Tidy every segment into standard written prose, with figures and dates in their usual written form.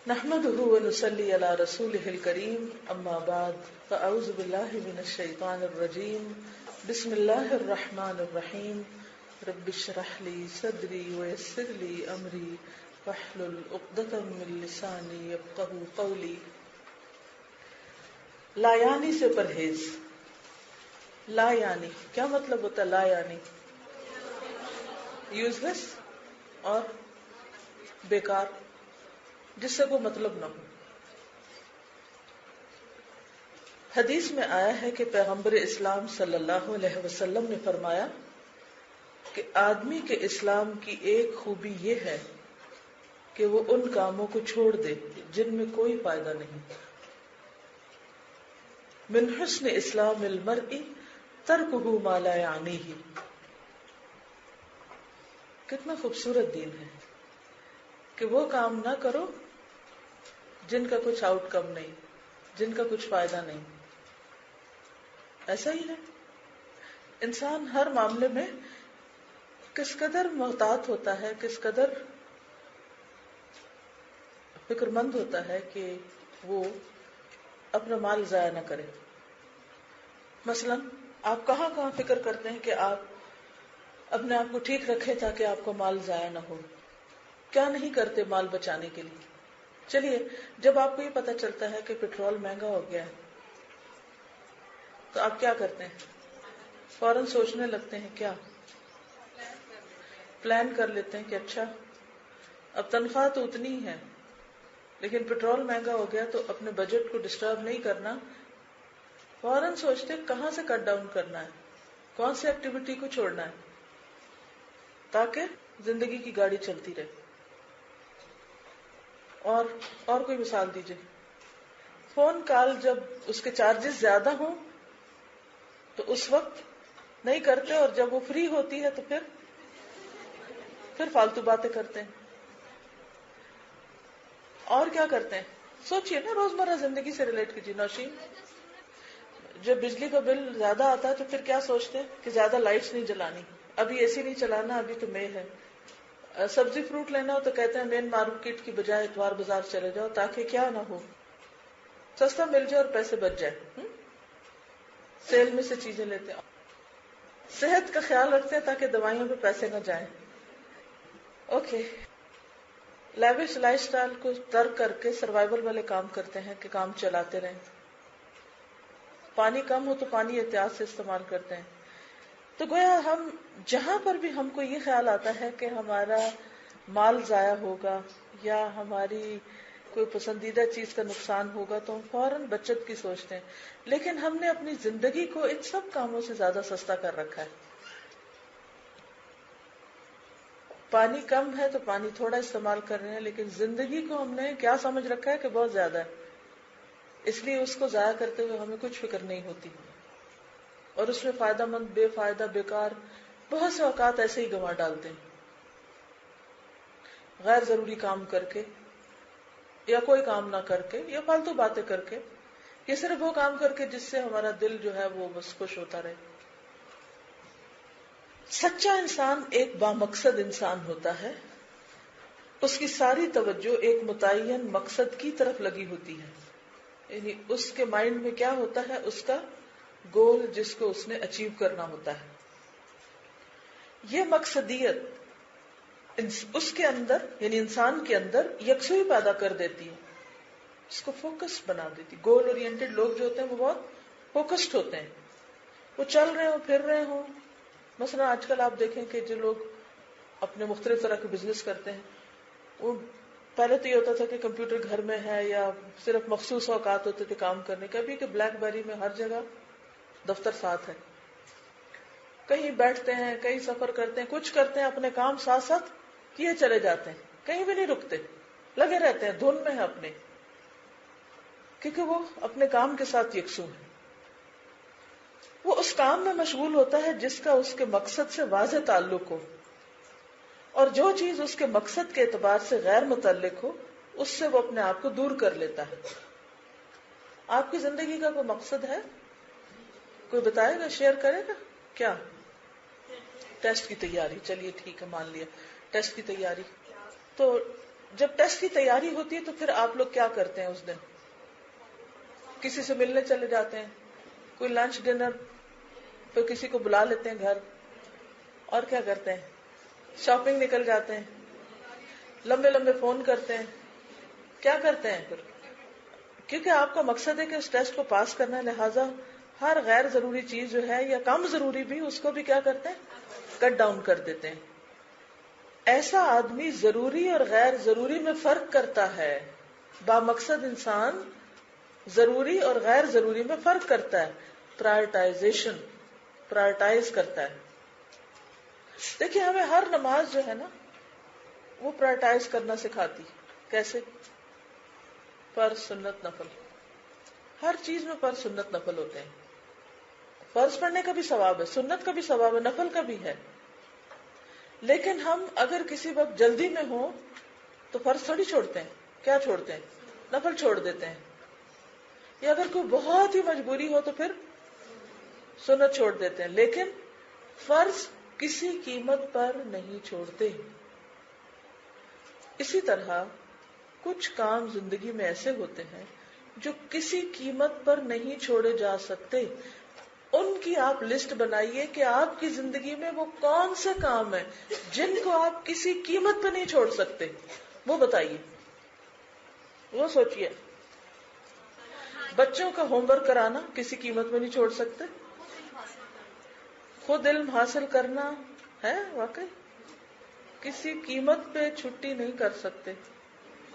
نحمده ونصلي على رسوله الكريم اما بعد فاعوذ بالله من الشيطان الرجيم بسم الله الرحمن الرحيم رب اشرح لي صدري ويسر لي امري واحلل عقدة من لساني يفقهوا قولي. لا یعنی سے پرہیز. لا یعنی کیا مطلب ہوتا ہے؟ لا یعنی یوز لیس اور بیکار، جس سے کوئی مطلب نہ ہو. حدیث میں آیا ہے کہ پیغمبر اسلام صلی اللہ علیہ وسلم نے فرمایا کہ آدمی کے اسلام کی ایک خوبی یہ ہے کہ وہ ان کاموں کو چھوڑ دے جن میں کوئی فائدہ نہیں. من حسن اسلام المرء ترکہ ما لا یعنیہ. کتنا خوبصورت دین ہے کہ وہ کام نہ کرو جن کا کچھ آؤٹ کم نہیں، جن کا کچھ فائدہ نہیں. ایسا ہی ہے انسان ہر معاملے میں کس قدر محتاط ہوتا ہے، کس قدر فکر مند ہوتا ہے کہ وہ اپنا مال ضائع نہ کرے. مثلا آپ کہاں کہاں فکر کرتے ہیں کہ آپ اپنے آپ کو ٹھیک رکھیں تاکہ آپ کو مال ضائع نہ ہو. کیا نہیں کرتے مال بچانے کے لیے. چلیے جب آپ کو یہ پتا چلتا ہے کہ پیٹرول مہنگا ہو گیا ہے تو آپ کیا کرتے ہیں؟ فوراً سوچنے لگتے ہیں، کیا پلان کر لیتے ہیں کہ اچھا اب تنخواہ تو اتنی ہی ہے لیکن پیٹرول مہنگا ہو گیا تو اپنے بجٹ کو ڈسٹرب نہیں کرنا. فوراً سوچتے ہیں کہاں سے کٹ ڈاؤن کرنا ہے، کون سی ایکٹیویٹی کو چھوڑنا ہے تاکہ زندگی کی گاڑی چلتی رہے. اور کوئی مثال دیجیے. فون کال جب اس کے چارجز زیادہ ہوں تو اس وقت نہیں کرتے، اور جب وہ فری ہوتی ہے تو پھر فالتو باتیں کرتے ہیں. اور کیا کرتے ہیں؟ سوچئے نا، روزمرہ زندگی سے ریلیٹ کیجیے. نوشین، جب بجلی کا بل زیادہ آتا ہے تو پھر کیا سوچتے ہیں کہ زیادہ لائٹس نہیں جلانی، ابھی اے سی نہیں چلانا، ابھی تو مئی ہے. سبزی فروٹ لینا ہو تو کہتے ہیں مین مارکیٹ کی بجائے اتوار بازار چلے جاؤ تاکہ کیا نہ ہو، سستا مل جائے اور پیسے بچ جائے. سیل میں سے چیزیں لیتے ہیں. صحت کا خیال رکھتے ہیں تاکہ دوائیوں پہ پیسے نہ جائیں. اوکے، لیوش لائف سٹائل کو ترک کر کے سروائیول والے کام کرتے ہیں کہ کام چلاتے رہیں. پانی کم ہو تو پانی احتیاط سے استعمال کرتے ہیں. تو گویا ہم جہاں پر بھی ہم کو یہ خیال آتا ہے کہ ہمارا مال ضائع ہوگا یا ہماری کوئی پسندیدہ چیز کا نقصان ہوگا تو ہم فوراً بچت کی سوچتے ہیں. لیکن ہم نے اپنی زندگی کو ان سب کاموں سے زیادہ سستا کر رکھا ہے. پانی کم ہے تو پانی تھوڑا استعمال کر رہے ہیں، لیکن زندگی کو ہم نے کیا سمجھ رکھا ہے کہ بہت زیادہ ہے، اس لیے اس کو ضائع کرتے ہوئے ہمیں کچھ فکر نہیں ہوتی، اور اس میں فائدہ مند بے فائدہ بیکار بہت سے اوقات ایسے ہی گنوا ڈالتے ہیں غیر ضروری کام کر کے، یا کوئی کام نہ کر کے، یا فالتو باتیں کر کے، یا صرف وہ کام کر کے جس سے ہمارا دل جو ہے وہ بس خوش ہوتا رہے. سچا انسان ایک بامقصد انسان ہوتا ہے. اس کی ساری توجہ ایک متعین مقصد کی طرف لگی ہوتی ہے. یعنی اس کے مائنڈ میں کیا ہوتا ہے؟ اس کا گول جس کو اس نے اچیو کرنا ہوتا ہے. یہ مقصدیت اس کے اندر، یعنی انسان کے اندر یکسوئی پیدا کر دیتی ہے، اس کو فوکس بنا دیتی. گول اورینٹڈ لوگ جو ہوتے ہیں وہ بہت فوکسڈ ہوتے ہیں. وہ چل رہے ہوں، پھر رہے ہوں. مثلا آج کل آپ دیکھیں کہ جو لوگ اپنے مختلف طرح کے بزنس کرتے ہیں، وہ پہلے تو یہ ہوتا تھا کہ کمپیوٹر گھر میں ہے یا صرف مخصوص اوقات ہوتے تھے کام کرنے کا. ابھی کہ بلیک بیری میں ہر جگہ دفتر ساتھ ہے، کہیں بیٹھتے ہیں، کہیں سفر کرتے ہیں، کچھ کرتے ہیں، اپنے کام ساتھ ساتھ کیے چلے جاتے ہیں، کہیں بھی نہیں رکتے، لگے رہتے ہیں، دھن میں ہے اپنے، کیونکہ وہ اپنے کام کے ساتھ یکسو ہے. وہ اس کام میں مشغول ہوتا ہے جس کا اس کے مقصد سے واضح تعلق ہو، اور جو چیز اس کے مقصد کے اعتبار سے غیر متعلق ہو اس سے وہ اپنے آپ کو دور کر لیتا ہے. آپ کی زندگی کا کوئی مقصد ہے؟ کوئی بتائے گا، شیئر کرے گا؟ کیا؟ ٹیسٹ کی تیاری. چلیے ٹھیک ہے، مان لیا ٹیسٹ کی تیاری. تو جب ٹیسٹ کی تیاری ہوتی ہے تو پھر آپ لوگ کیا کرتے ہیں اس دن؟ کسی سے ملنے چلے جاتے ہیں، کوئی لنچ ڈنر، پھر کسی کو بلا لیتے ہیں گھر، اور کیا کرتے ہیں؟ شاپنگ نکل جاتے ہیں، لمبے لمبے فون کرتے ہیں، کیا کرتے ہیں پھر؟ کیونکہ آپ کا مقصد ہے کہ اس ٹیسٹ کو پاس کرنا ہے، لہٰذا ہر غیر ضروری چیز جو ہے یا کم ضروری بھی، اس کو بھی کیا کرتے ہیں؟ کٹ ڈاؤن کر دیتے ہیں. ایسا آدمی ضروری اور غیر ضروری میں فرق کرتا ہے. بامقصد انسان ضروری اور غیر ضروری میں فرق کرتا ہے، پرائرٹائزیشن، پرائرٹائز کرتا ہے. دیکھیے ہمیں ہر نماز جو ہے نا وہ پرائرٹائز کرنا سکھاتی. کیسے؟ فرض، سنت، نفل. ہر چیز میں فرض، سنت، نفل ہوتے ہیں. فرض پڑھنے کا بھی ثواب ہے، سنت کا بھی ثواب ہے، نفل کا بھی ہے. لیکن ہم اگر کسی وقت جلدی میں ہوں تو فرض تھوڑی چھوڑتے ہیں. کیا چھوڑتے ہیں؟ نفل چھوڑ دیتے ہیں. یا اگر کوئی بہت ہی مجبوری ہو تو پھر سنت چھوڑ دیتے ہیں. لیکن فرض کسی قیمت پر نہیں چھوڑتے. اسی طرح کچھ کام زندگی میں ایسے ہوتے ہیں جو کسی قیمت پر نہیں چھوڑے جا سکتے. ان کی آپ لسٹ بنائیے کہ آپ کی زندگی میں وہ کون سے کام ہیں جن کو آپ کسی قیمت پہ نہیں چھوڑ سکتے، وہ بتائیے، وہ سوچئے. بچوں کا ہوم ورک کرانا کسی قیمت پہ نہیں چھوڑ سکتے. خود علم حاصل کرنا ہے واقعی کسی قیمت پہ چھٹی نہیں کر سکتے.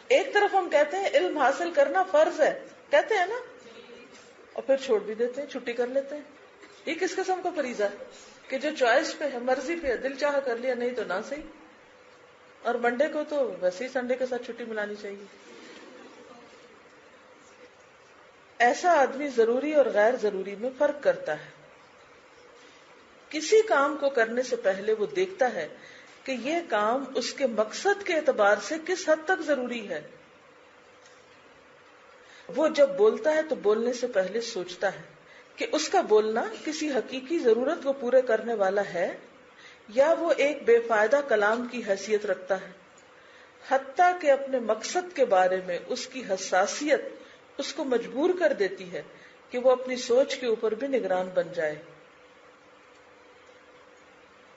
ایک طرف ہم کہتے ہیں علم حاصل کرنا فرض ہے، کہتے ہیں نا، اور پھر چھوڑ بھی دیتے ہیں، چھٹی کر لیتے ہیں. یہ کس قسم کا فریضہ ہے کہ جو چوائس پہ ہے، مرضی پہ ہے، دل چاہا کر لیا، نہیں تو نہ صحیح. اور منڈے کو تو ویسے ہی سنڈے کے ساتھ چھٹی ملانی چاہیے. ایسا آدمی ضروری اور غیر ضروری میں فرق کرتا ہے. کسی کام کو کرنے سے پہلے وہ دیکھتا ہے کہ یہ کام اس کے مقصد کے اعتبار سے کس حد تک ضروری ہے. وہ جب بولتا ہے تو بولنے سے پہلے سوچتا ہے کہ اس کا بولنا کسی حقیقی ضرورت کو پورے کرنے والا ہے یا وہ ایک بے فائدہ کلام کی حیثیت رکھتا ہے. حتیٰ کہ اپنے مقصد کے بارے میں اس کی حساسیت اس کو مجبور کر دیتی ہے کہ وہ اپنی سوچ کے اوپر بھی نگران بن جائے.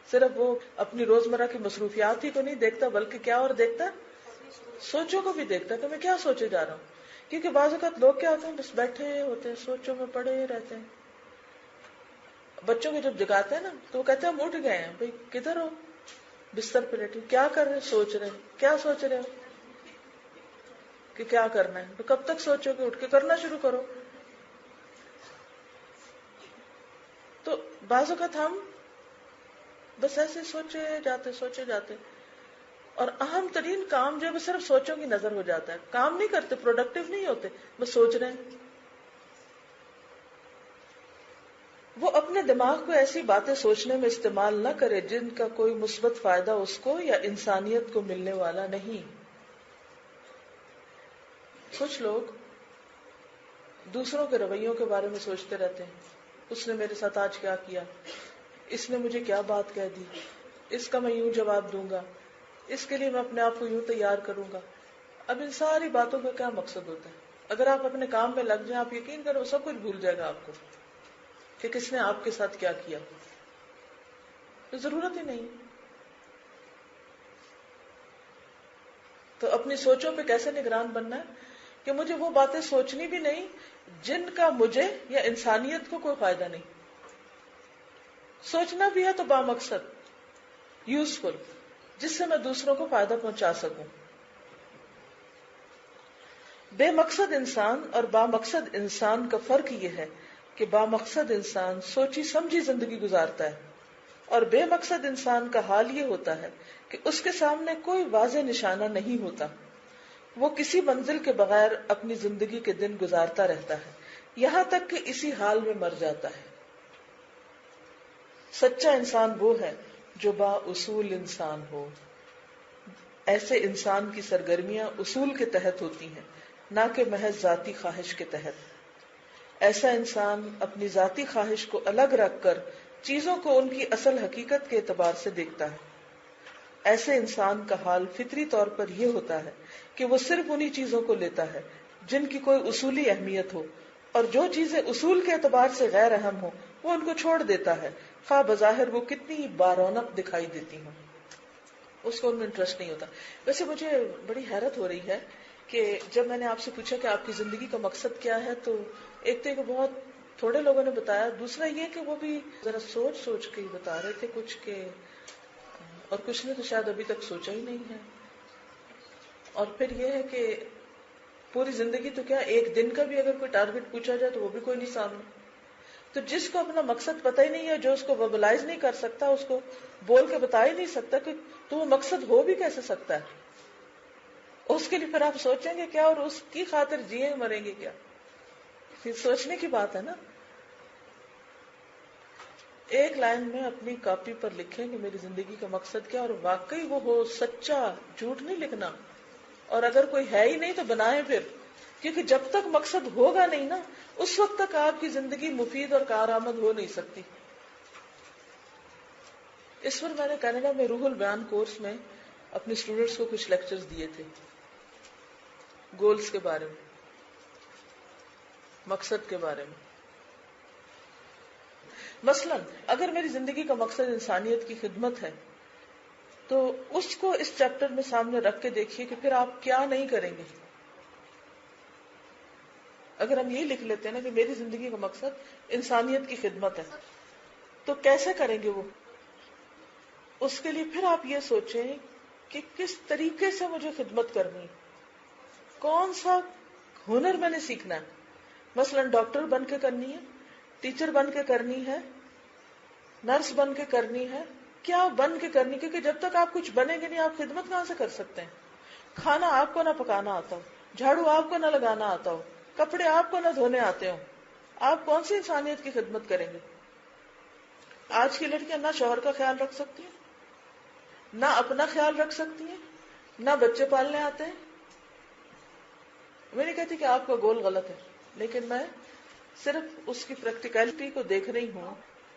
صرف وہ اپنی روزمرہ کی مصروفیات ہی کو نہیں دیکھتا بلکہ کیا اور دیکھتا، سوچوں کو بھی دیکھتا کہ میں کیا سوچے جا رہا ہوں. کیونکہ بعض اوقات لوگ کیا ہوتے ہیں، بس بیٹھے ہوتے ہیں، سوچوں میں پڑے رہتے ہیں. بچوں کو جب جگاتے ہیں نا تو وہ کہتے ہیں ہم اٹھ گئے ہیں. بھائی کدھر ہو؟ بستر پہ لیٹے. کیا کر رہے؟ سوچ رہے. کیا سوچ رہے ہو کہ کیا کرنا ہے؟ تو کب تک سوچو گے؟ اٹھ کے کرنا شروع کرو. تو بعض اوقات ہم بس ایسے سوچے جاتے اور اہم ترین کام جو ہے صرف سوچوں کی نظر ہو جاتا ہے. کام نہیں کرتے، پروڈکٹیو نہیں ہوتے، بس سوچ رہے ہیں. وہ اپنے دماغ کو ایسی باتیں سوچنے میں استعمال نہ کرے جن کا کوئی مثبت فائدہ اس کو یا انسانیت کو ملنے والا نہیں. کچھ لوگ دوسروں کے رویوں کے بارے میں سوچتے رہتے ہیں. اس نے میرے ساتھ آج کیا کیا، اس نے مجھے کیا بات کہہ دی، اس کا میں یوں جواب دوں گا، اس کے لیے میں اپنے آپ کو یوں تیار کروں گا. اب ان ساری باتوں کا کیا مقصد ہوتا ہے؟ اگر آپ اپنے کام میں لگ جائیں، آپ یقین کرو سب کچھ بھول جائے گا آپ کو کہ کس نے آپ کے ساتھ کیا کیا. تو ضرورت ہی نہیں. تو اپنی سوچوں پہ کیسے نگران بننا ہے کہ مجھے وہ باتیں سوچنی بھی نہیں جن کا مجھے یا انسانیت کو کوئی فائدہ نہیں. سوچنا بھی ہے تو بامقصد، یوزفل، جس سے میں دوسروں کو فائدہ پہنچا سکوں. بے مقصد انسان اور بامقصد انسان کا فرق یہ ہے کہ بامقصد انسان سوچی سمجھی زندگی گزارتا ہے اور بے مقصد انسان کا حال یہ ہوتا ہے کہ اس کے سامنے کوئی واضح نشانہ نہیں ہوتا. وہ کسی منزل کے بغیر اپنی زندگی کے دن گزارتا رہتا ہے یہاں تک کہ اسی حال میں مر جاتا ہے. سچا انسان وہ ہے جو با اصول انسان ہو. ایسے انسان کی سرگرمیاں اصول کے تحت ہوتی ہیں، نہ کہ محض ذاتی خواہش کے تحت. ایسا انسان اپنی ذاتی خواہش کو الگ رکھ کر چیزوں کو ان کی اصل حقیقت کے اعتبار سے دیکھتا ہے. ایسے انسان کا حال فطری طور پر یہ ہوتا ہے کہ وہ صرف انہی چیزوں کو لیتا ہے جن کی کوئی اصولی اہمیت ہو، اور جو چیزیں اصول کے اعتبار سے غیر اہم ہو وہ ان کو چھوڑ دیتا ہے، خواہ بظاہر وہ کتنی بارونق دکھائی دیتی ہوں، اس کو ان میں انٹرسٹ نہیں ہوتا۔ ویسے مجھے بڑی حیرت ہو رہی ہے کہ جب میں نے آپ سے پوچھا کہ آپ کی زندگی کا مقصد کیا ہے، تو ایک تو یہ کہ بہت تھوڑے لوگوں نے بتایا، دوسرا یہ کہ وہ بھی ذرا سوچ سوچ کے ہی بتا رہے تھے کچھ کہ، اور کچھ نے تو شاید ابھی تک سوچا ہی نہیں ہے۔ اور پھر یہ ہے کہ پوری زندگی تو کیا، ایک دن کا بھی اگر کوئی ٹارگٹ پوچھا جائے تو وہ بھی کوئی نہیں سامنے۔ تو جس کو اپنا مقصد پتہ ہی نہیں ہے، جو اس کو ویبلائز نہیں کر سکتا، اس کو بول کے بتا ہی نہیں سکتا کہ تو وہ مقصد ہو بھی کیسے سکتا ہے، اس کے لیے پھر آپ سوچیں گے کیا، اور اس کی خاطر جیے مریں گے کیا؟ پھر سوچنے کی بات ہے نا۔ ایک لائن میں اپنی کاپی پر لکھیں کہ میری زندگی کا مقصد کیا، اور واقعی وہ ہو سچا، جھوٹ نہیں لکھنا، اور اگر کوئی ہے ہی نہیں تو بنائیں پھر، کیونکہ جب تک مقصد ہوگا نہیں نا، اس وقت تک آپ کی زندگی مفید اور کارآمد ہو نہیں سکتی۔ اس پر میں نے کینیڈا میں روح البیان کورس میں اپنے اسٹوڈنٹس کو کچھ لیکچرز دیے تھے گولز کے بارے میں، مقصد کے بارے میں۔ مثلا اگر میری زندگی کا مقصد انسانیت کی خدمت ہے تو اس کو اس چیپٹر میں سامنے رکھ کے دیکھیے کہ پھر آپ کیا نہیں کریں گے۔ اگر ہم یہ لکھ لیتے ہیں نا کہ میری زندگی کا مقصد انسانیت کی خدمت ہے، تو کیسے کریں گے وہ؟ اس کے لیے پھر آپ یہ سوچیں کہ کس طریقے سے مجھے خدمت کرنی ہے، کون سا ہنر میں نے سیکھنا ہے۔ مثلا ڈاکٹر بن کے کرنی ہے، ٹیچر بن کے کرنی ہے، نرس بن کے کرنی ہے، کیا بن کے کرنی؟ کیونکہ جب تک آپ کچھ بنیں گے نہیں، آپ خدمت کہاں سے کر سکتے ہیں؟ کھانا آپ کو نہ پکانا آتا ہو، جھاڑو آپ کو نہ لگانا آتا ہو، کپڑے آپ کو نہ دھونے آتے ہو، آپ کون سی انسانیت کی خدمت کریں گے؟ آج کی لڑکیاں نہ شوہر کا خیال رکھ سکتی ہیں، نہ اپنا خیال رکھ سکتی ہیں، نہ بچے پالنے آتے ہیں۔ میں نہیں کہتی کہ آپ کا گول غلط ہے، لیکن میں صرف اس کی پریکٹیکلٹی کو دیکھ رہی ہوں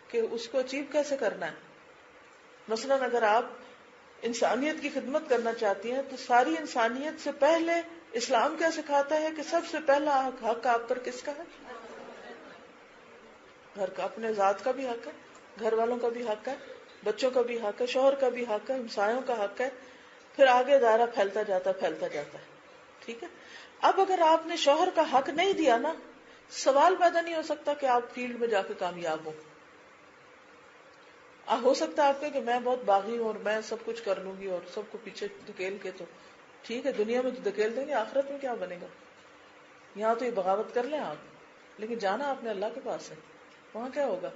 کہ اس کو اچیو کیسے کرنا ہے۔ مثلا اگر آپ انسانیت کی خدمت کرنا چاہتی ہیں تو ساری انسانیت سے پہلے اسلام کیا سکھاتا ہے کہ سب سے پہلا حق آپ پر کس کا ہے؟ گھر کا، اپنے ذات کا بھی حق ہے، گھر والوں کا بھی حق ہے، بچوں کا بھی حق ہے، شوہر کا بھی حق ہے، ہمسایوں کا حق ہے، پھر آگے دائرہ پھیلتا جاتا ہے۔ ٹھیک ہے؟ اب اگر آپ نے شوہر کا حق نہیں دیا نا، سوال پیدا نہیں ہو سکتا کہ آپ فیلڈ میں جا کے کامیاب ہو۔ ہو سکتا ہے آپ کہ میں بہت باغی ہوں اور میں سب کچھ کر لوں گی اور سب کو پیچھے دھکیل کے، تو ٹھیک ہے، دنیا میں تو دھکیل دیں گے، آخرت میں کیا بنے گا؟ یہاں تو یہ بغاوت کر لیں آپ، لیکن جانا آپ نے اللہ کے پاس ہے، وہاں کیا ہوگا؟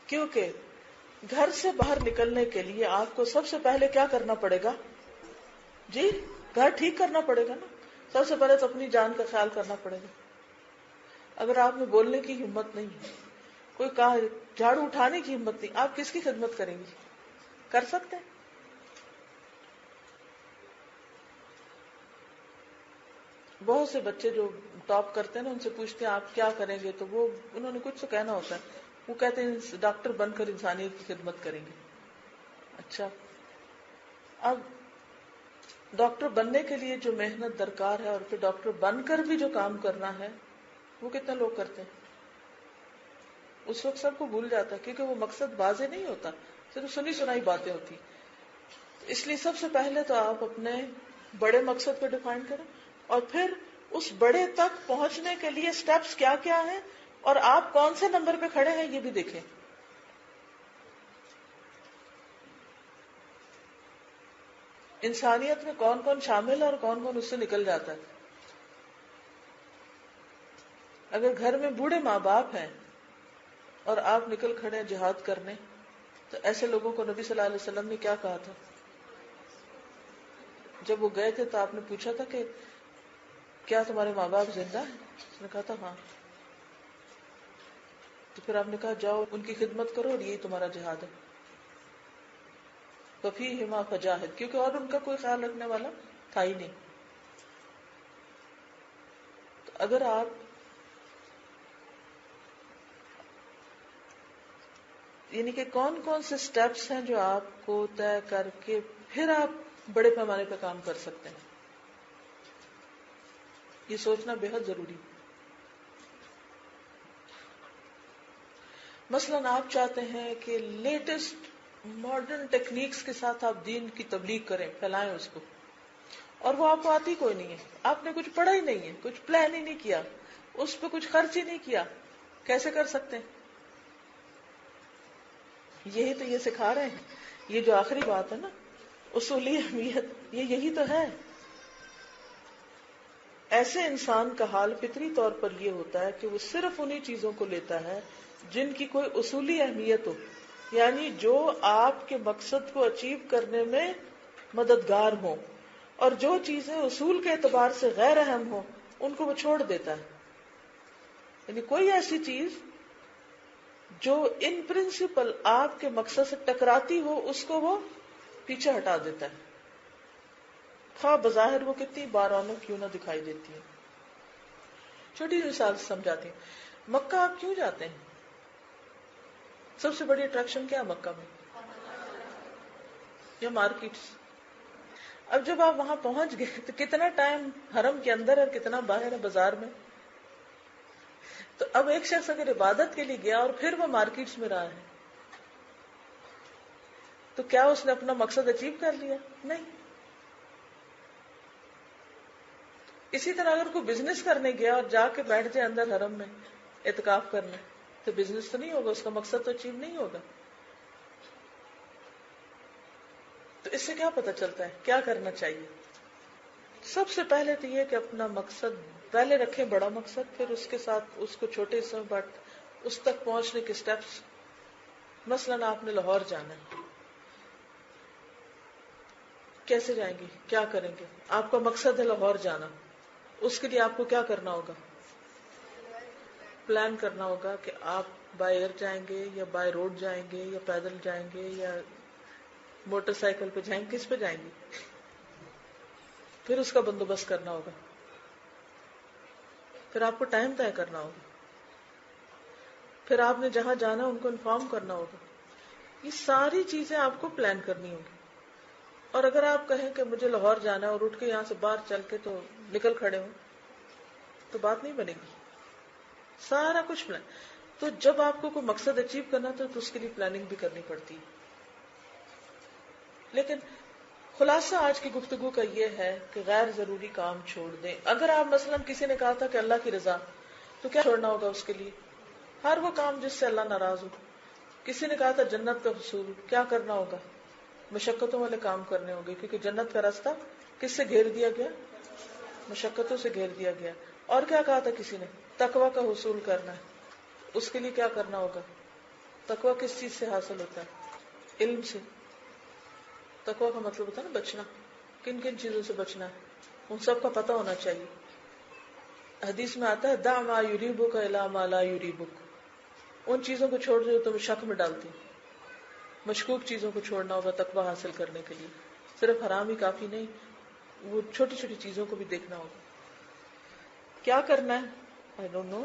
کیونکہ گھر سے باہر نکلنے کے لیے آپ کو سب سے پہلے کیا کرنا پڑے گا؟ جی، گھر ٹھیک کرنا پڑے گا نا۔ سب سے پہلے تو اپنی جان کا خیال کرنا پڑے گا۔ اگر آپ میں بولنے کی ہمت نہیں، کوئی کہا جھاڑو اٹھانے کی ہمت نہیں، آپ کس کی خدمت کریں گی؟ کر سکتے ہیں؟ بہت سے بچے جو ٹاپ کرتے ہیں نا، ان سے پوچھتے ہیں آپ کیا کریں گے، تو وہ انہوں نے کچھ تو کہنا ہوتا ہے، وہ کہتے ہیں ڈاکٹر بن کر انسانیت کی خدمت کریں گے۔ اچھا، اب ڈاکٹر بننے کے لیے جو محنت درکار ہے اور پھر ڈاکٹر بن کر بھی جو کام کرنا ہے، وہ کتنے لوگ کرتے ہیں؟ اس وقت سب کو بھول جاتا ہے، کیونکہ وہ مقصد واضح نہیں ہوتا، صرف سنی سنائی باتیں ہوتی۔ اس لیے سب سے پہلے تو آپ اپنے بڑے مقصد کو ڈیفائن کریں، اور پھر اس بڑے تک پہنچنے کے لیے سٹیپس کیا کیا ہیں، اور آپ کون سے نمبر پہ کھڑے ہیں یہ بھی دیکھیں۔ انسانیت میں کون کون شامل ہے اور کون کون اس سے نکل جاتا ہے۔ اگر گھر میں بوڑھے ماں باپ ہیں اور آپ نکل کھڑے ہیں جہاد کرنے، تو ایسے لوگوں کو نبی صلی اللہ علیہ وسلم نے کیا کہا تھا؟ جب وہ گئے تھے تو آپ نے پوچھا تھا کہ کیا تمہارے ماں باپ زندہ ہیں؟ اس نے کہا تھا ہاں۔ تو پھر آپ نے کہا جاؤ ان کی خدمت کرو، اور یہی تمہارا جہاد ہے۔ فَفِيهِمَا فَجَاهِدْ، کیونکہ اور ان کا کوئی خیال رکھنے والا تھا ہی نہیں۔ تو اگر آپ یعنی کہ کون کون سے سٹیپس ہیں جو آپ کو طے کر کے پھر آپ بڑے پیمانے پہ کام کر سکتے ہیں. یہ سوچنا بے حد ضروری. مثلاً آپ چاہتے ہیں کہ لیٹسٹ ماڈرن ٹیکنیکس کے ساتھ آپ دین کی تبلیغ کریں، پھیلائیں اس کو، اور وہ آپ کو آتی کوئی نہیں ہے، آپ نے کچھ پڑھا ہی نہیں ہے، کچھ پلان ہی نہیں کیا، اس پہ کچھ خرچ ہی نہیں کیا، کیسے کر سکتے ہیں؟ یہی تو یہ سکھا رہے ہیں. یہ جو آخری بات ہے نا، اصولی اہمیت، یہی تو ہے. ایسے انسان کا حال فطری طور پر یہ ہوتا ہے کہ وہ صرف انہی چیزوں کو لیتا ہے جن کی کوئی اصولی اہمیت ہو، یعنی جو آپ کے مقصد کو اچیو کرنے میں مددگار ہوں، اور جو چیزیں اصول کے اعتبار سے غیر اہم ہوں ان کو وہ چھوڑ دیتا ہے. یعنی کوئی ایسی چیز جو ان پرنسپل آپ کے مقصد سے ٹکراتی ہو اس کو وہ پیچھے ہٹا دیتا ہے، خواہ بظاہر وہ کتنی بارانوں کیوں نہ دکھائی دیتی ہے. چھوٹی مثال سے سمجھاتی ہوں. مکہ آپ کیوں جاتے ہیں؟ سب سے بڑی اٹریکشن کیا مکہ میں؟ یا مارکیٹس؟ اب جب آپ وہاں پہنچ گئے تو کتنا ٹائم حرم کے اندر اور کتنا باہر ہے بازار میں؟ تو اب ایک شخص اگر عبادت کے لیے گیا اور پھر وہ مارکیٹس میں رہا ہے تو کیا اس نے اپنا مقصد اچیو کر لیا؟ نہیں. اسی طرح اگر کوئی بزنس کرنے گیا اور جا کے بیٹھ جائے اندر حرم میں اعتکاف کرنے تو بزنس تو نہیں ہوگا، اس کا مقصد تو اچیو نہیں ہوگا. تو اس سے کیا پتہ چلتا ہے کیا کرنا چاہیے؟ سب سے پہلے تو یہ کہ اپنا مقصد پہلے رکھیں، بڑا مقصد، پھر اس کے ساتھ اس کو چھوٹے حصوں میں بٹ اس تک پہنچنے کے سٹیپس. مثلاً آپ نے لاہور جانا ہے، کیسے جائیں گے؟ کیا کریں گے؟ آپ کا مقصد ہے لاہور جانا، اس کے لیے آپ کو کیا کرنا ہوگا؟ پلان کرنا ہوگا کہ آپ بائی ایئر جائیں گے یا بائی روڈ جائیں گے یا پیدل جائیں گے یا موٹر سائیکل پہ جائیں گے، کس پہ جائیں گے؟ پھر اس کا بندوبست کرنا ہوگا، پھر آپ کو ٹائم طے کرنا ہوگا، پھر آپ نے جہاں جانا ان کو انفارم کرنا ہوگا. یہ ساری چیزیں آپ کو پلان کرنی ہوگی. اور اگر آپ کہیں کہ مجھے لاہور جانا ہے اور اٹھ کے یہاں سے باہر چل کے تو نکل کھڑے ہوں تو بات نہیں بنے گی. سارا کچھ پلان. تو جب آپ کو کوئی مقصد اچیو کرنا تو اس کے لیے پلاننگ بھی کرنی پڑتی ہے. لیکن خلاصہ آج کی گفتگو کا یہ ہے کہ غیر ضروری کام چھوڑ دیں. اگر آپ مثلا کسی نے کہا تھا کہ اللہ کی رضا، تو کیا چھوڑنا ہوگا اس کے لیے؟ ہر وہ کام جس سے اللہ ناراض ہو. کسی نے کہا تھا جنت کا حصول، کیا کرنا ہوگا؟ مشقتوں والے کام کرنے ہوں گے، کیونکہ جنت کا راستہ کس سے گھیر دیا گیا؟ مشقتوں سے گھیر دیا گیا. اور کیا کہا تھا کسی نے؟ تقوی کا حصول کرنا ہے، اس کے لیے کیا کرنا ہوگا؟ تقوی کس چیز سے حاصل ہوتا ہے؟ علم سے. تقوی کا مطلب ہوتا ہے نا بچنا. کن کن چیزوں سے بچنا ہے ان سب کا پتہ ہونا چاہیے. حدیث میں آتا ہے دع ما یریبک الی ما لا یریبک، ان چیزوں کو چھوڑ دو جو تمہیں شک میں ڈالتی. مشکوک چیزوں کو چھوڑنا ہوگا تقوی حاصل کرنے کے لیے. صرف حرام ہی کافی نہیں، وہ چھوٹی چھوٹی چیزوں کو بھی دیکھنا ہوگا. کیا کرنا ہے؟ I don't know.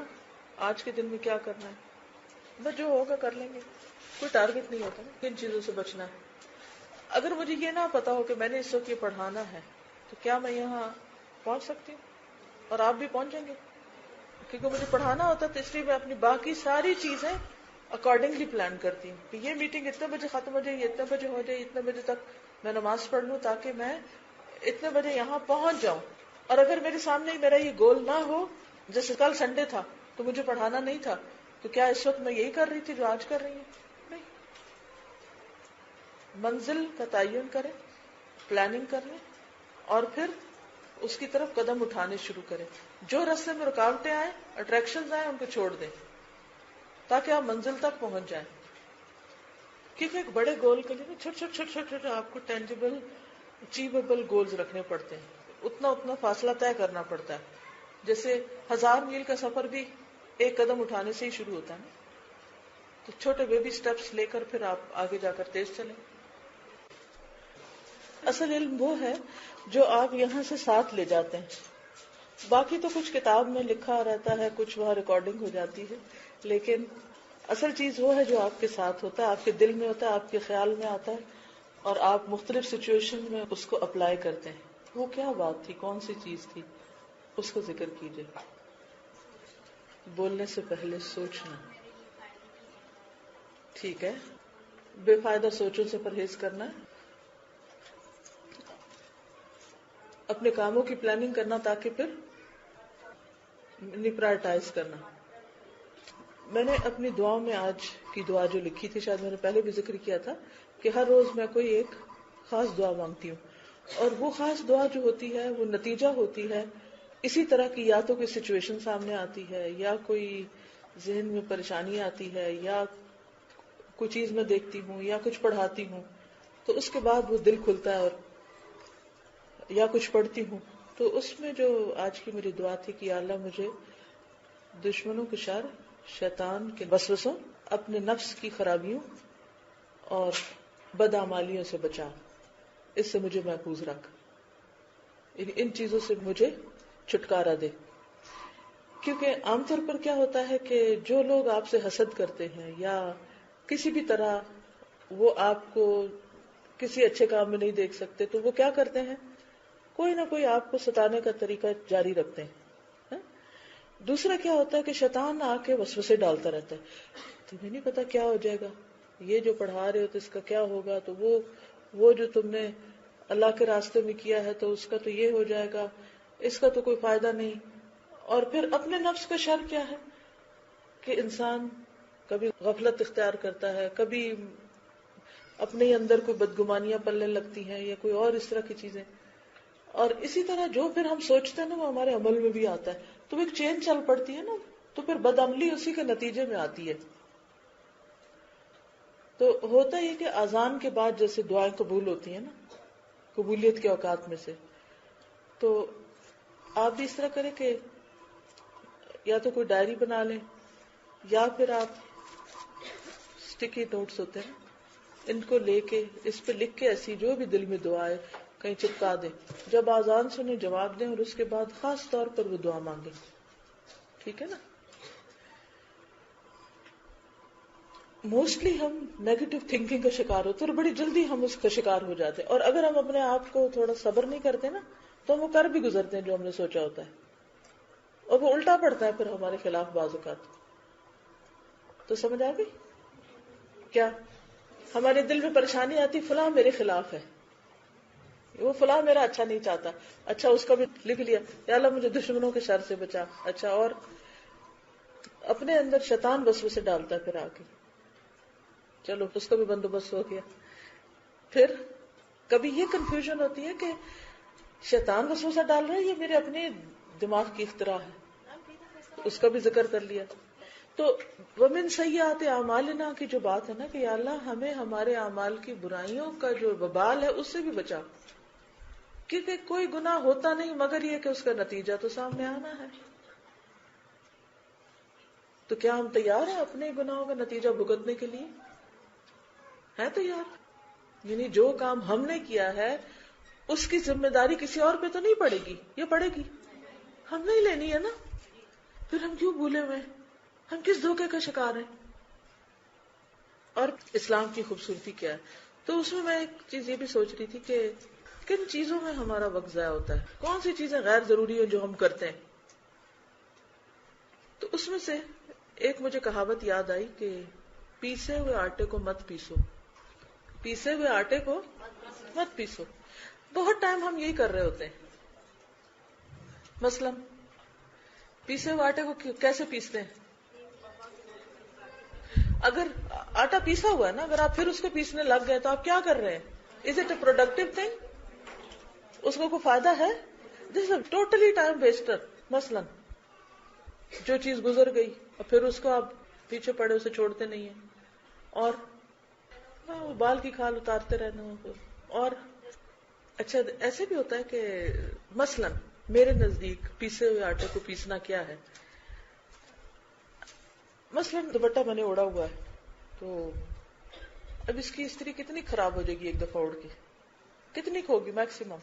آج کے دن میں کیا کرنا ہے؟ بس جو ہوگا کر لیں گے. کوئی ٹارگٹ نہیں ہوتا نا کن چیزوں سے بچنا ہے. اگر مجھے یہ نہ پتا ہو کہ میں نے اس وقت یہ پڑھانا ہے تو کیا میں یہاں پہنچ سکتی ہوں؟ اور آپ بھی پہنچیں گے؟ کیونکہ مجھے پڑھانا ہوتا ہے تو اس لیے میں اپنی باقی ساری چیزیں اکارڈنگلی پلان کرتی ہوں کہ یہ میٹنگ اتنے بجے ختم ہو جائے، یہ اتنے بجے ہو جائے، اتنے بجے تک میں نماز پڑھ لوں تاکہ میں اتنے بجے یہاں پہنچ جاؤں. اور اگر میرے سامنے میرا یہ گول نہ ہو، جیسے کل سنڈے تھا تو مجھے پڑھانا نہیں تھا، تو کیا اس وقت میں یہی کر رہی تھی جو آج کر رہی ہوں؟ نہیں. منزل کا تعین کریں، پلاننگ کر لیں، اور پھر اس کی طرف قدم اٹھانے شروع کریں. جو راستے میں رکاوٹیں آئیں، اٹریکشنز آئیں، ان کو چھوڑ دیں تاکہ آپ منزل تک پہنچ جائیں. کیونکہ ایک بڑے گول کے لیے چھوٹے چھوٹے چھوٹے چھوٹے آپ کو ٹینجیبل اچیویبل گولز رکھنے پڑتے ہیں. اتنا فاصلہ طے کرنا پڑتا ہے. جیسے 1000 میل کا سفر بھی ایک قدم اٹھانے سے ہی شروع ہوتا ہے. تو چھوٹے بیبی سٹیپس لے کر پھر آپ آگے جا کر تیز چلیں. اصل علم وہ ہے جو آپ یہاں سے ساتھ لے جاتے ہیں. باقی تو کچھ کتاب میں لکھا رہتا ہے، کچھ وہاں ریکارڈنگ ہو جاتی ہے، لیکن اصل چیز وہ ہے جو آپ کے ساتھ ہوتا ہے، آپ کے دل میں ہوتا ہے، آپ کے خیال میں آتا ہے، اور آپ مختلف سچویشن میں اس کو اپلائی کرتے ہیں۔ وہ کیا بات تھی، کون سی چیز تھی، اس کو ذکر کیجئے۔ بولنے سے پہلے سوچنا، ٹھیک ہے، بے فائدہ سوچوں سے پرہیز کرنا ہے، اپنے کاموں کی پلاننگ کرنا تاکہ پھر پرائرٹائز کرنا۔ میں نے اپنی دعاؤں میں آج کی دعا جو لکھی تھی، شاید میں نے پہلے بھی ذکر کیا تھا کہ ہر روز میں کوئی ایک خاص دعا مانگتی ہوں، اور وہ خاص دعا جو ہوتی ہے وہ نتیجہ ہوتی ہے اسی طرح کی، یا تو کوئی سچویشن سامنے آتی ہے، یا کوئی ذہن میں پریشانی آتی ہے، یا کوئی چیز میں دیکھتی ہوں، یا کچھ پڑھاتی ہوں تو اس کے بعد وہ دل کھلتا ہے، اور یا کچھ پڑھتی ہوں تو اس میں جو آج کی میری دعا تھی کہ یا اللہ مجھے دشمنوں کے شر، شیطان کے وسوسوں، اپنے نفس کی خرابیوں اور بدعمالیوں سے بچا، اس سے مجھے محفوظ رکھ، ان چیزوں سے مجھے چھٹکارا دے۔ کیونکہ عام طور پر کیا ہوتا ہے کہ جو لوگ آپ سے حسد کرتے ہیں یا کسی بھی طرح وہ آپ کو کسی اچھے کام میں نہیں دیکھ سکتے، تو وہ کیا کرتے ہیں، کوئی نہ کوئی آپ کو ستانے کا طریقہ جاری رکھتے ہیں۔ دوسرا کیا ہوتا ہے کہ شیطان آ کے وسوسے ڈالتا رہتا ہے، تمہیں نہیں پتا کیا ہو جائے گا، یہ جو پڑھا رہے ہو تو اس کا کیا ہوگا، تو وہ جو تم نے اللہ کے راستے میں کیا ہے تو اس کا تو یہ ہو جائے گا، اس کا تو کوئی فائدہ نہیں۔ اور پھر اپنے نفس کا شر کیا ہے کہ انسان کبھی غفلت اختیار کرتا ہے، کبھی اپنے اندر کوئی بدگمانیاں پلنے لگتی ہیں یا کوئی اور اس طرح کی چیزیں، اور اسی طرح جو پھر ہم سوچتے ہیں نا وہ ہمارے عمل میں بھی آتا ہے، تو ایک چین چل پڑتی ہے نا، تو پھر بدعملی اسی کے نتیجے میں آتی ہے۔ تو ہوتا یہ کہ اذان کے بعد جیسے دعائیں قبول ہوتی ہیں نا، قبولیت کے اوقات میں سے، تو آپ بھی اس طرح کریں کہ یا تو کوئی ڈائری بنا لیں، یا پھر آپ اسٹکی نوٹس ہوتے ہیں ان کو لے کے اس پہ لکھ کے ایسی جو بھی دل میں دعا ہے کہیں چپکا دیں، جب آذان سنیں جواب دیں، اور اس کے بعد خاص طور پر وہ دعا مانگیں، ٹھیک ہے نا۔ موسٹلی ہم نیگیٹو تھنکنگ کا شکار ہوتے ہیں اور بڑی جلدی ہم اس کا شکار ہو جاتے ہیں، اور اگر ہم اپنے آپ کو تھوڑا صبر نہیں کرتے نا تو ہم وہ کر بھی گزرتے ہیں جو ہم نے سوچا ہوتا ہے، اور وہ الٹا پڑتا ہے پھر ہمارے خلاف بعض اوقات۔ تو سمجھ آ گئی کیا؟ ہمارے دل میں پریشانی آتی، فلاں میرے خلاف ہے، وہ فلاں میرا اچھا نہیں چاہتا، اچھا اس کا بھی لکھ لیا، یا اللہ مجھے دشمنوں کے شر سے بچا، اچھا، اور اپنے اندر شیطان وسوسے ڈالتا ہے پھر آ کے، چلو اس کا بھی بندوبست ہو گیا۔ پھر کبھی یہ کنفیوژن ہوتی ہے کہ شیطان وسوسہ ڈال رہا ہے یہ میرے اپنے دماغ کی اختراع ہے، اس کا بھی ذکر کر لیا۔ تو ومن سیئات اعمالنا کی جو بات ہے نا کہ یا اللہ ہمیں ہمارے اعمال کی برائیوں کا جو وبال ہے اس سے بھی بچا، کیونکہ کوئی گناہ ہوتا نہیں مگر یہ کہ اس کا نتیجہ تو سامنے آنا ہے۔ تو کیا ہم تیار ہیں اپنے گناہوں کا نتیجہ بھگتنے کے لیے؟ ہے تیار؟ یعنی جو کام ہم نے کیا ہے اس کی ذمہ داری کسی اور پہ تو نہیں پڑے گی، یہ پڑے گی ہم نہیں لینی ہے نا، پھر ہم کیوں بھولے ہوئے، ہم کس دھوکے کا شکار ہیں؟ اور اسلام کی خوبصورتی کیا ہے؟ تو اس میں میں ایک چیز یہ بھی سوچ رہی تھی کہ کن چیزوں میں ہمارا وقت ضائع ہوتا ہے، کون سی چیزیں غیر ضروری ہیں جو ہم کرتے ہیں۔ تو اس میں سے ایک مجھے کہاوت یاد آئی کہ پیسے ہوئے آٹے کو مت پیسو، پیسے ہوئے آٹے کو مت پیسو۔ بہت ٹائم ہم یہی کر رہے ہوتے ہیں۔ مثلا پیسے ہوئے آٹے کو کیسے پیستے ہیں؟ اگر آٹا پیسا ہوا ہے نا، اگر آپ پھر اس کو پیسنے لگ گئے تو آپ کیا کر رہے ہیں؟ Is it a productive thing? اس کو کوئی فائدہ ہے؟ This is totally time waster. مثلا جو چیز گزر گئی اور پھر اس کو آپ پیچھے پڑے اسے چھوڑتے نہیں ہیں، اور بال کی کھال اتارتے رہنا، اور اچھا ایسے بھی ہوتا ہے کہ مثلا میرے نزدیک پیسے ہوئے آٹے کو پیسنا کیا ہے، مثلا دوپٹہ میں نے اوڑا ہوا ہے تو اب اس کی استری کتنی خراب ہو جائے گی ایک دفعہ اوڑ کے، کتنی ہوگی میکسیمم؟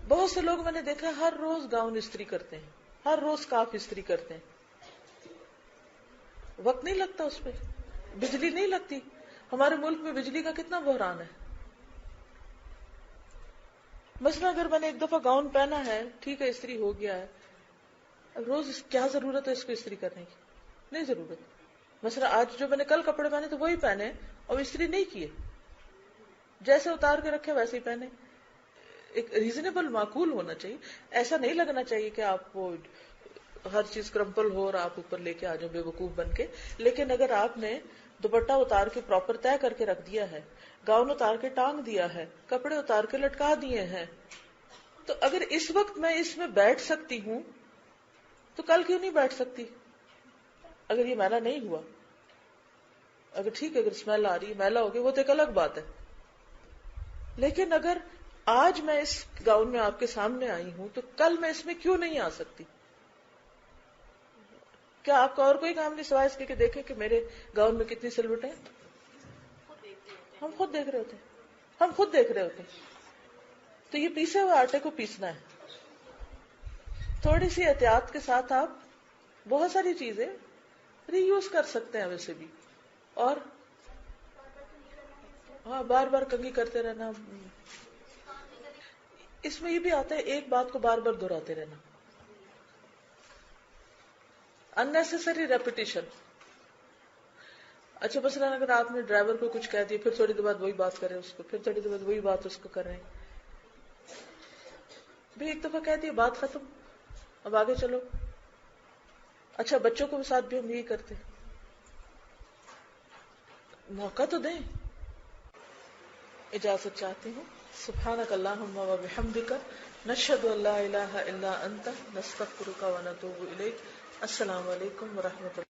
بہت سے لوگ میں نے دیکھا ہر روز گاؤن استری کرتے ہیں، ہر روز اسکارف استری کرتے ہیں، وقت نہیں لگتا اس پہ، بجلی نہیں لگتی. ہمارے ملک میں بجلی کا کتنا بحران ہے. مثلا اگر میں نے ایک دفعہ گاؤن پہنا ہے، ٹھیک ہے استری ہو گیا ہے، اب روز کیا ضرورت ہے اس کو استری کرنے کی؟ نہیں ضرورت. مثلا آج جو میں نے کل کپڑے پہنے تو وہی پہنے اور استری نہیں کیے، جیسے اتار کے رکھے ویسے ہی پہنے. ایک ریزنیبل معقول ہونا چاہیے. ایسا نہیں لگنا چاہیے کہ آپ وہ ہر چیز کرمپل ہو اور آپ اوپر لے کے آ جاؤ بے وقوف بن کے. لیکن اگر آپ نے دوپٹہ اتار کے پراپر طے کر کے رکھ دیا ہے، گاؤن اتار کے ٹانگ دیا ہے، کپڑے اتار کے لٹکا دیے ہیں، تو اگر اس وقت میں اس میں بیٹھ سکتی ہوں تو کل کیوں نہیں بیٹھ سکتی؟ اگر یہ میلا نہیں ہوا، اگر ٹھیک ہے اگر اسمیل آ رہی ہے، میلا ہو گیا، وہ تو ایک الگ بات ہے. لیکن اگر آج میں اس گاؤن میں آپ کے سامنے آئی ہوں تو کل میں اس میں کیوں نہیں آ سکتی؟ کیا آپ کا اور کوئی کام نہیں سوائے اس کے کہ دیکھیں کہ میرے گاؤن میں کتنی سلوٹیں؟ ہم خود دیکھ رہے ہوتے ہیں، ہم خود دیکھ رہے ہوتے ہیں. تو یہ پیسے ہوئے آٹے کو پیسنا ہے. تھوڑی سی احتیاط کے ساتھ آپ بہت ساری چیزیں ری یوز کر سکتے ہیں ویسے بھی. اور ہاں بار بار کنگھی کرتے رہنا. اس میں یہ بھی آتا ہے ایک بات کو بار بار دہراتے رہنا، unnecessary repetition. اچھا مثلا اگر آپ نے ڈرائیور کو کچھ کہہ دیا، پھر تھوڑی دیر بعد وہی بات کریں اس کو، پھر تھوڑی دیر بعد وہی بات اس کو کریں. بھی ایک دفعہ کہہ دیا بات ختم، اب آگے چلو. اچھا بچوں کو ساتھ بھی ہم یہی کرتے، موقع تو دیں. اجازت چاہتی ہوں. سبحانک اللہم و بحمدک، نشہد ان لا الہ الا انت، نستغفرک و نتوب الیک. السلام علیکم و رحمۃ اللہ.